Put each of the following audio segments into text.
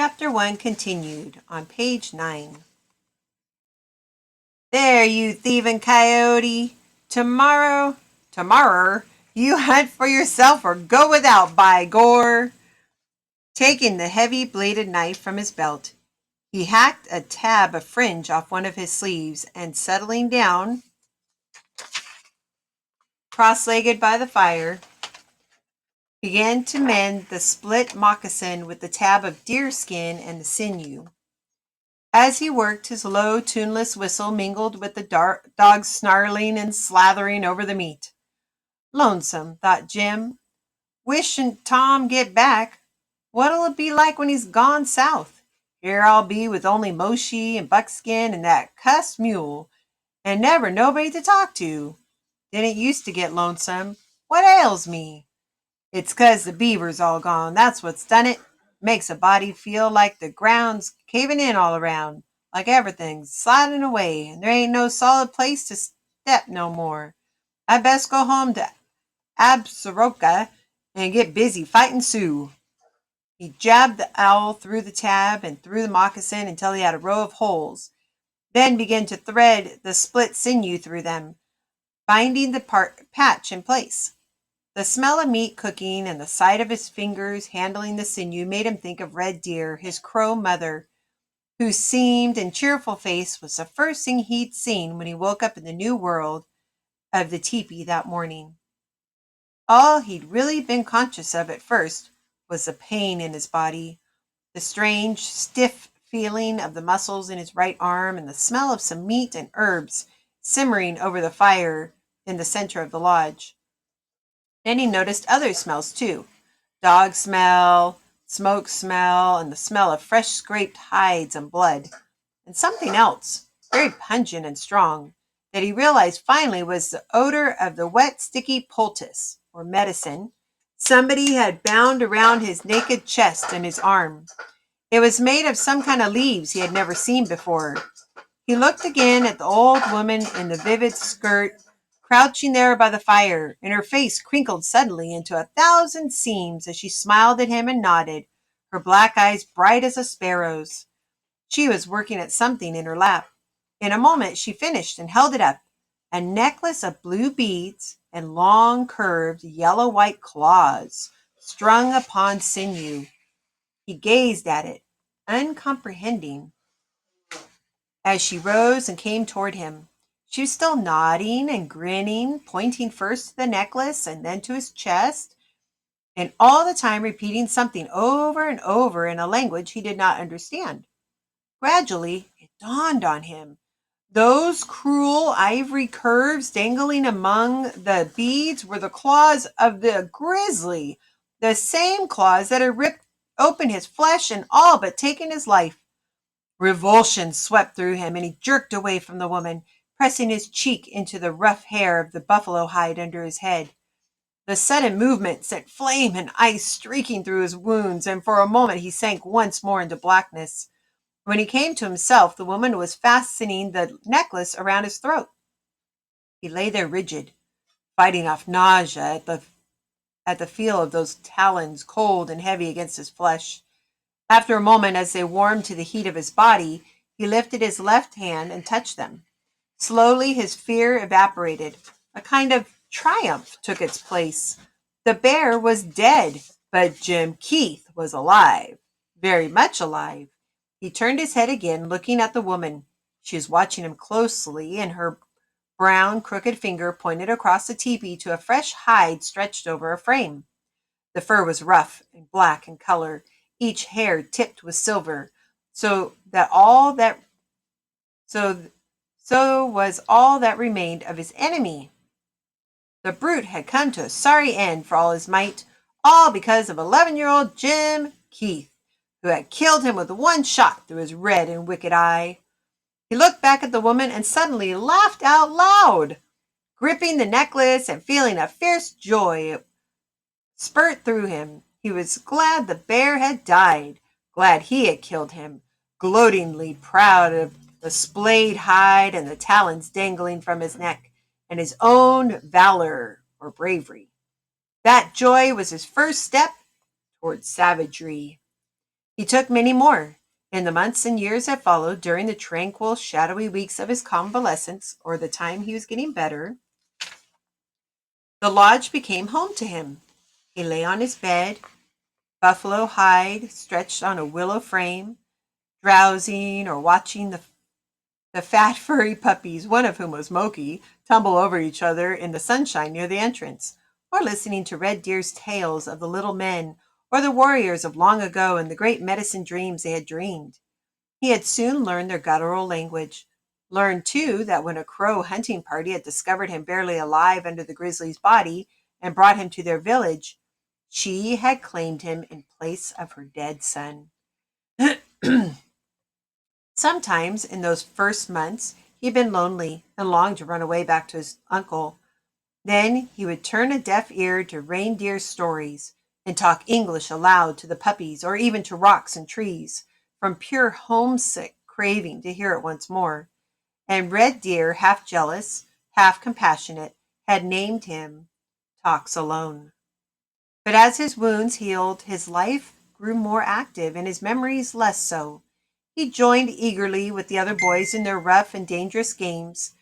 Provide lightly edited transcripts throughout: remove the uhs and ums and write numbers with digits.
Chapter 1 continued on page 9. There, you thieving coyote! Tomorrow, you hunt for yourself or go without, by gore! Taking the heavy-bladed knife from his belt, he hacked a tab of fringe off one of his sleeves and, settling down, cross-legged by the fire, began to mend the split moccasin with the tab of deer skin and the sinew. As he worked, his low, tuneless whistle mingled with the dog's snarling and slathering over the meat. Lonesome, thought Jim. Wishing Tom get back. What'll it be like when he's gone south? Here I'll be with only Moshe and Buckskin and that cussed mule, and never nobody to talk to. Didn't used to get lonesome. What ails me? It's 'cause the beaver's all gone. That's what's done it. Makes a body feel like the ground's caving in all around, like everything's sliding away, and there ain't no solid place to step no more. I best go home to Absaroka and get busy fighting Sioux. He jabbed the owl through the tab and through the moccasin until he had a row of holes, then began to thread the split sinew through them, binding the patch in place. The smell of meat cooking and the sight of his fingers handling the sinew made him think of Red Deer, his crow mother, whose seamed and cheerful face was the first thing he'd seen when he woke up in the new world of the teepee that morning. All he'd really been conscious of at first was the pain in his body, the strange, stiff feeling of the muscles in his right arm, and the smell of some meat and herbs simmering over the fire in the center of the lodge. Then he noticed other smells too. Dog smell, smoke smell, and the smell of fresh scraped hides and blood. And something else, very pungent and strong, that he realized finally was the odor of the wet, sticky poultice, or medicine, somebody had bound around his naked chest and his arm. It was made of some kind of leaves he had never seen before. He looked again at the old woman in the vivid skirt, crouching there by the fire, and her face crinkled suddenly into 1,000 seams as she smiled at him and nodded, her black eyes bright as a sparrow's. She was working at something in her lap. In a moment she finished and held it up, a necklace of blue beads and long, curved, yellow-white claws strung upon sinew. He gazed at it, uncomprehending, as she rose and came toward him. She was still nodding and grinning, pointing first to the necklace and then to his chest, and all the time repeating something over and over in a language he did not understand. Gradually, it dawned on him. Those cruel ivory curves dangling among the beads were the claws of the grizzly, the same claws that had ripped open his flesh and all but taken his life. Revulsion swept through him, and he jerked away from the woman, pressing his cheek into the rough hair of the buffalo hide under his head. The sudden movement sent flame and ice streaking through his wounds, and for a moment he sank once more into blackness. When he came to himself, the woman was fastening the necklace around his throat. He lay there rigid, fighting off nausea at the feel of those talons cold and heavy against his flesh. After a moment, as they warmed to the heat of his body, he lifted his left hand and touched them. Slowly his fear evaporated. A kind of triumph took its place. The bear was dead, but Jim Keith was alive, very much alive. He turned his head again, looking at the woman. She was watching him closely, and her brown, crooked finger pointed across the teepee to a fresh hide stretched over a frame. The fur was rough and black in color, each hair tipped with silver, so was all that remained of his enemy. The brute had come to a sorry end for all his might, all because of 11-year-old Jim Keith, who had killed him with one shot through his red and wicked eye. He looked back at the woman and suddenly laughed out loud, gripping the necklace and feeling a fierce joy spurt through him. He was glad the bear had died, glad he had killed him, gloatingly proud of the splayed hide and the talons dangling from his neck, and his own valor or bravery. That joy was his first step toward savagery. He took many more. In the months and years that followed, during the tranquil, shadowy weeks of his convalescence, or the time he was getting better, the lodge became home to him. He lay on his bed, buffalo hide stretched on a willow frame, drowsing or watching the fat furry puppies, one of whom was Moki, tumble over each other in the sunshine near the entrance, or listening to Red Deer's tales of the little men or the warriors of long ago and the great medicine dreams they had dreamed. He had soon learned their guttural language, learned too that when a crow hunting party had discovered him barely alive under the grizzly's body and brought him to their village, she had claimed him in place of her dead son. Sometimes, in those first months, he had been lonely and longed to run away back to his uncle. Then he would turn a deaf ear to reindeer stories and talk English aloud to the puppies or even to rocks and trees, from pure homesick craving to hear it once more. And Red Deer, half jealous, half compassionate, had named him Talks Alone. But as his wounds healed, his life grew more active and his memories less so. He joined eagerly with the other boys in their rough and dangerous games,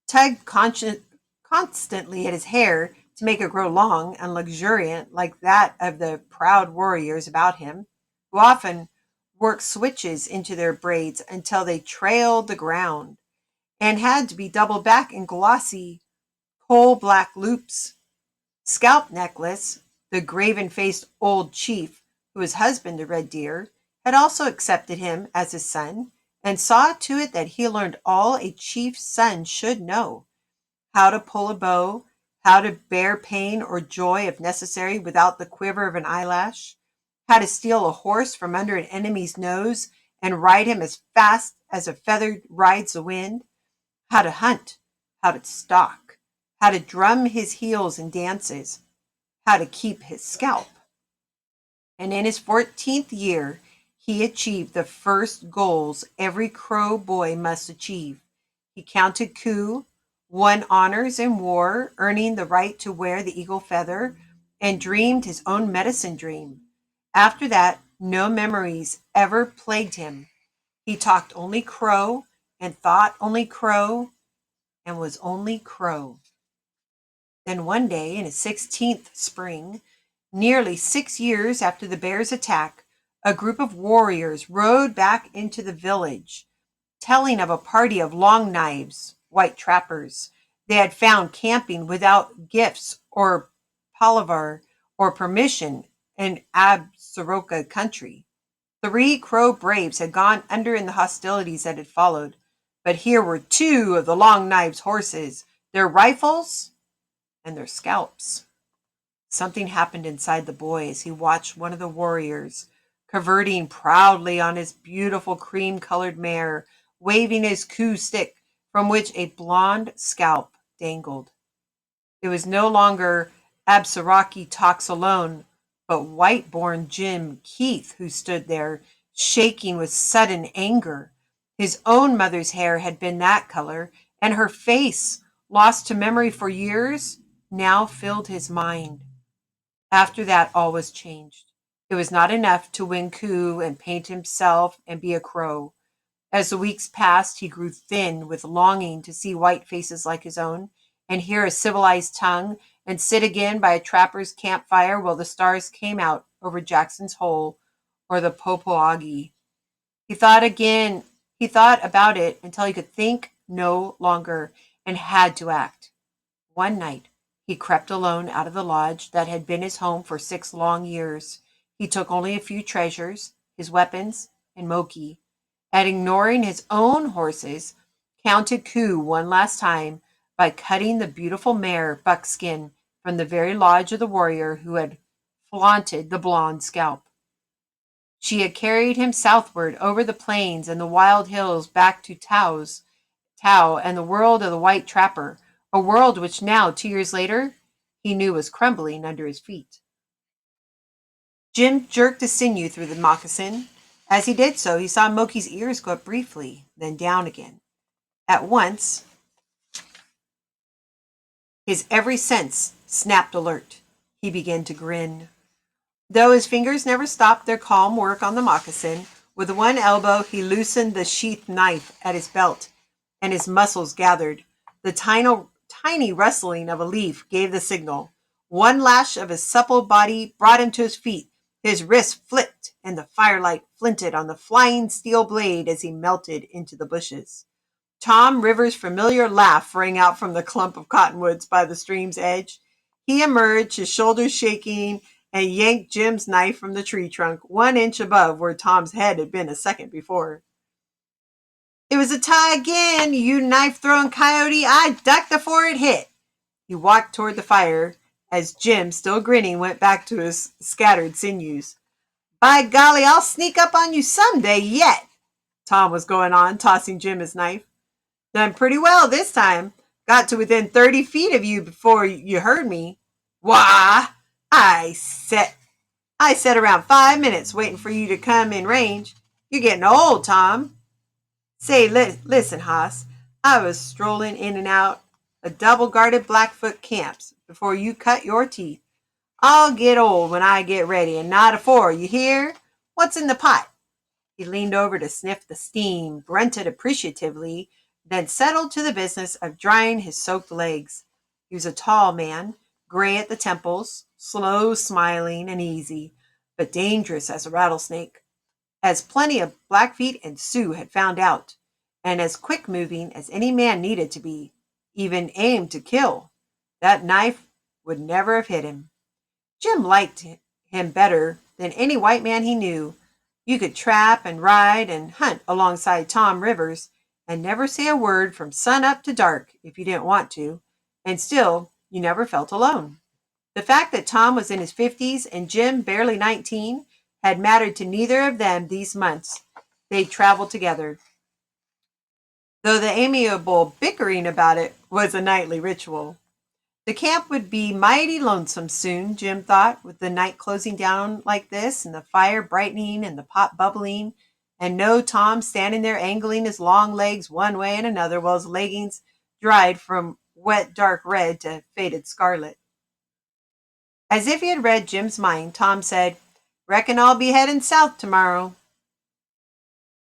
tugged constantly at his hair to make it grow long and luxuriant like that of the proud warriors about him, who often worked switches into their braids until they trailed the ground and had to be doubled back in glossy coal black loops. Scalp Necklace, the graven-faced old chief who was husband to Red Deer, had also accepted him as his son and saw to it that he learned all a chief's son should know: how to pull a bow, how to bear pain or joy if necessary without the quiver of an eyelash, how to steal a horse from under an enemy's nose and ride him as fast as a feather rides the wind, how to hunt, how to stalk, how to drum his heels in dances, how to keep his scalp. And in his 14th year, he achieved the first goals every Crow boy must achieve. He counted coup, won honors in war, earning the right to wear the eagle feather, and dreamed his own medicine dream. After that, no memories ever plagued him. He talked only Crow and thought only Crow and was only Crow. Then one day in his 16th spring, nearly 6 years after the bear's attack, a group of warriors rode back into the village, telling of a party of Long Knives, white trappers, they had found camping without gifts or palaver or permission in Absaroka country. 3 Crow braves had gone under in the hostilities that had followed, but here were 2 of the Long Knives' horses, their rifles, and their scalps. Something happened inside the boy as he watched one of the warriors, curveting proudly on his beautiful cream-colored mare, waving his coup stick from which a blonde scalp dangled. It was no longer Absaraki Talks Alone, but white-born Jim Keith who stood there, shaking with sudden anger. His own mother's hair had been that color, and her face, lost to memory for years, now filled his mind. After that, all was changed. It was not enough to win coup and paint himself and be a crow. As the weeks passed, he grew thin with longing to see white faces like his own, and hear a civilized tongue, and sit again by a trapper's campfire while the stars came out over Jackson's Hole or the Popoagi. He thought again, he thought about it until he could think no longer and had to act. One night, he crept alone out of the lodge that had been his home for 6 long years. He took only a few treasures, his weapons, and Moki, and ignoring his own horses, counted coup one last time by cutting the beautiful mare Buckskin from the very lodge of the warrior who had flaunted the blonde scalp. She had carried him southward over the plains and the wild hills back to Tao and the world of the white trapper, a world which now, 2 years later, he knew was crumbling under his feet. Jim jerked a sinew through the moccasin. As he did so, he saw Moki's ears go up briefly, then down again. At once, his every sense snapped alert. He began to grin. Though his fingers never stopped their calm work on the moccasin, with one elbow he loosened the sheath knife at his belt, and his muscles gathered. The tiny rustling of a leaf gave the signal. One lash of his supple body brought him to his feet. His wrist flicked, and the firelight flinted on the flying steel blade as he melted into the bushes. Tom Rivers' familiar laugh rang out from the clump of cottonwoods by the stream's edge. He emerged, his shoulders shaking, and yanked Jim's knife from the tree trunk, 1 inch above where Tom's head had been a second before. It was a tie again, you knife-throwing coyote. I ducked before it hit. He walked toward the fire as Jim, still grinning, went back to his scattered sinews. By golly, I'll sneak up on you someday yet, Tom was going on, tossing Jim his knife. Done pretty well this time. Got to within 30 feet of you before you heard me. Why, I sat around 5 minutes waiting for you to come in range. You're getting old, Tom. Say, listen, Hoss. I was strolling in and out of double-guarded Blackfoot camps before you cut your teeth. I'll get old when I get ready, and not afore, you hear? What's in the pot? He leaned over to sniff the steam, grunted appreciatively, then settled to the business of drying his soaked legs. He was a tall man, gray at the temples, slow smiling and easy, but dangerous as a rattlesnake, as plenty of Blackfeet and Sioux had found out, and as quick-moving as any man needed to be, even aimed to kill. That knife would never have hit him. Jim liked him better than any white man he knew. You could trap and ride and hunt alongside Tom Rivers and never say a word from sun up to dark if you didn't want to, and still you never felt alone. The fact that Tom was in his 50s and Jim barely 19 had mattered to neither of them these months they traveled together, though the amiable bickering about it was a nightly ritual. The camp would be mighty lonesome soon, Jim thought, with the night closing down like this, and the fire brightening and the pot bubbling, and no Tom standing there angling his long legs one way and another while his leggings dried from wet dark red to faded scarlet. As if he had read Jim's mind, Tom said, Reckon I'll be heading south tomorrow.